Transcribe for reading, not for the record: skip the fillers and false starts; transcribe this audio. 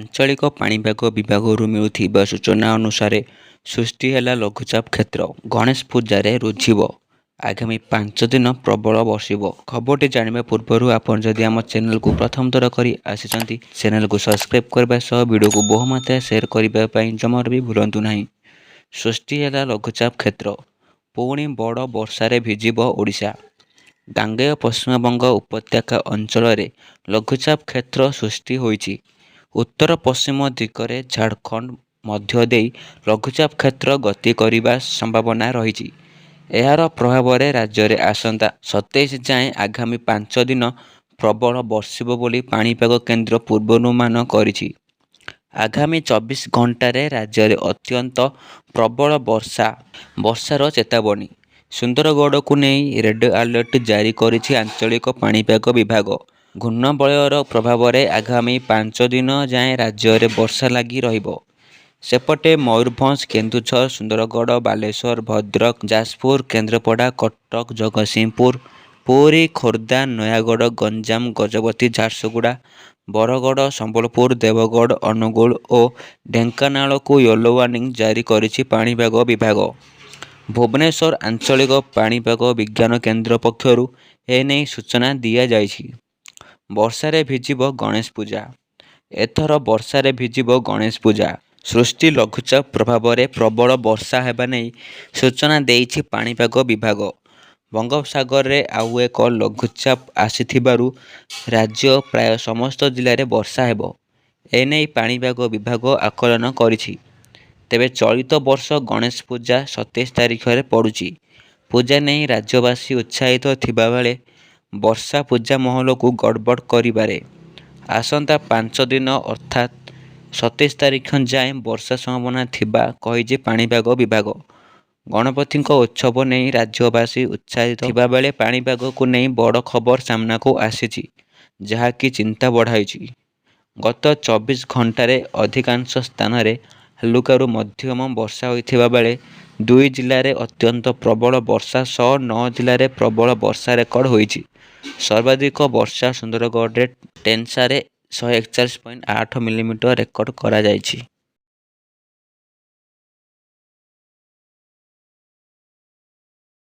ଆଞ୍ଚଳିକ ପାଣିପାଗ ବିଭାଗରୁ ମିଳୁଥିବା ସୂଚନା ଅନୁସାରେ ସୃଷ୍ଟି ହେଲା ଲଘୁଚାପ କ୍ଷେତ୍ର। ଗଣେଶ ପୂଜାରେ ରୁଝିବ। ଆଗାମୀ 5 ଦିନ ପ୍ରବଳ ବର୍ଷିବ। ଖବରଟି ଜାଣିବା ପୂର୍ବରୁ ଆପଣ ଯଦି ଆମ ଚ୍ୟାନେଲକୁ ପ୍ରଥମ ଥର କରି ଆସିଛନ୍ତି, ଚ୍ୟାନେଲକୁ ସବସ୍କ୍ରାଇବ୍ କରିବା ସହ ଭିଡ଼ିଓକୁ ବହୁମାତ୍ରାରେ ସେୟାର କରିବା ପାଇଁ ଜମାରୁ ବି ଭୁଲନ୍ତୁ ନାହିଁ। ସୃଷ୍ଟି ହେଲା ଲଘୁଚାପ କ୍ଷେତ୍ର। ପୁଣି ବଡ଼ ବର୍ଷାରେ ଭିଜିବ ଓଡ଼ିଶା। ଗାଙ୍ଗେୟ ପଶ୍ଚିମବଙ୍ଗ ଉପତ୍ୟକା ଅଞ୍ଚଳରେ ଲଘୁଚାପ କ୍ଷେତ୍ର ସୃଷ୍ଟି ହୋଇଛି। ଉତ୍ତର ପଶ୍ଚିମ ଦିଗରେ ଝାଡ଼ଖଣ୍ଡ ମଧ୍ୟ ଦେଇ ଲଘୁଚାପ କ୍ଷେତ୍ର ଗତି କରିବା ସମ୍ଭାବନା ରହିଛି। ଏହାର ପ୍ରଭାବରେ ରାଜ୍ୟରେ ଆସନ୍ତା 27 ଯାଏଁ ଆଗାମୀ 5 ଦିନ ପ୍ରବଳ ବର୍ଷିବ ବୋଲି ପାଣିପାଗ କେନ୍ଦ୍ର ପୂର୍ବାନୁମାନ କରିଛି। ଆଗାମୀ 24 ଘଣ୍ଟାରେ ରାଜ୍ୟରେ ଅତ୍ୟନ୍ତ ପ୍ରବଳ ବର୍ଷାର ଚେତାବନୀ। ସୁନ୍ଦରଗଡ଼କୁ ନେଇ ରେଡ୍ ଆଲର୍ଟ ଜାରି କରିଛି ଆଞ୍ଚଳିକ ପାଣିପାଗ ବିଭାଗ। ଘୂର୍ଣ୍ଣବଳୟର ପ୍ରଭାବରେ ଆଗାମୀ 5 ଦିନ ଯାଏଁ ରାଜ୍ୟରେ ବର୍ଷା ଲାଗି ରହିବ। ସେପଟେ ମୟୂରଭଞ୍ଜ, କେନ୍ଦୁଝର, ସୁନ୍ଦରଗଡ଼, ବାଲେଶ୍ୱର, ଭଦ୍ରକ, ଯାଜପୁର, କେନ୍ଦ୍ରାପଡ଼ା, କଟକ, ଜଗତସିଂହପୁର, ପୁରୀ, ଖୋର୍ଦ୍ଧା, ନୟାଗଡ଼, ଗଞ୍ଜାମ, ଗଜପତି, ଝାରସୁଗୁଡ଼ା, ବରଗଡ଼, ସମ୍ବଲପୁର, ଦେବଗଡ଼, ଅନୁଗୁଳ ଓ ଢେଙ୍କାନାଳକୁ ୟେଲୋ ୱାର୍ଣ୍ଣିଂ ଜାରି କରିଛି ପାଣିପାଗ ବିଭାଗ। ଭୁବନେଶ୍ୱର ଆଞ୍ଚଳିକ ପାଣିପାଗ ବିଜ୍ଞାନ କେନ୍ଦ୍ର ପକ୍ଷରୁ ଏନେଇ ସୂଚନା ଦିଆଯାଇଛି। ବର୍ଷାରେ ଭିଜିବ ଗଣେଶ ପୂଜା। ଏଥର ବର୍ଷାରେ ଭିଜିବ ଗଣେଶ ପୂଜା। ସୃଷ୍ଟି ଲଘୁଚାପ ପ୍ରଭାବରେ ପ୍ରବଳ ବର୍ଷା ହେବା ନେଇ ସୂଚନା ଦେଇଛି ପାଣିପାଗ ବିଭାଗ। ବଙ୍ଗୋପସାଗରରେ ଆଉ ଏକ ଲଘୁଚାପ ଆସିଥିବାରୁ ରାଜ୍ୟ ପ୍ରାୟ ସମସ୍ତ ଜିଲ୍ଲାରେ ବର୍ଷା ହେବ। ଏନେଇ ପାଣିପାଗ ବିଭାଗ ଆକଳନ କରିଛି। ତେବେ ଚଳିତ ବର୍ଷ ଗଣେଶ ପୂଜା 27 ତାରିଖରେ ପଡ଼ୁଛି। ପୂଜା ନେଇ ରାଜ୍ୟବାସୀ ଉତ୍ସାହିତ ଥିବାବେଳେ ବର୍ଷା ପୂଜା ମହଲକୁ ଗଡ଼ବଡ଼ କରିପାରେ। ଆସନ୍ତା 5 ଦିନ ଅର୍ଥାତ୍ 27 ତାରିଖ ଯାଏଁ ବର୍ଷା ସମ୍ଭାବନା ଥିବା କହିଛି ପାଣିପାଗ ବିଭାଗ। ଗଣପତିଙ୍କ ଉତ୍ସବ ନେଇ ରାଜ୍ୟବାସୀ ଉତ୍ସାହିତ ଥିବାବେଳେ ପାଣିପାଗକୁ ନେଇ ବଡ଼ ଖବର ସାମ୍ନାକୁ ଆସିଛି, ଯାହାକି ଚିନ୍ତା ବଢ଼ାଇଛି। ଗତ 24 ଘଣ୍ଟାରେ ଅଧିକାଂଶ ସ୍ଥାନରେ ହାଲୁକାରୁ ମଧ୍ୟମ ବର୍ଷା ହୋଇଥିବା ବେଳେ 2 ଜିଲ୍ଲାରେ ଅତ୍ୟନ୍ତ ପ୍ରବଳ ବର୍ଷା ସହ 9 ଜିଲ୍ଲାରେ ପ୍ରବଳ ବର୍ଷା ରେକର୍ଡ ହୋଇଛି। ସର୍ବାଧିକ ବର୍ଷା ସୁନ୍ଦରଗଡ଼ରେ ଟେନ୍ସାରେ 141.8 ମିଲିମିଟର ରେକର୍ଡ କରାଯାଇଛି।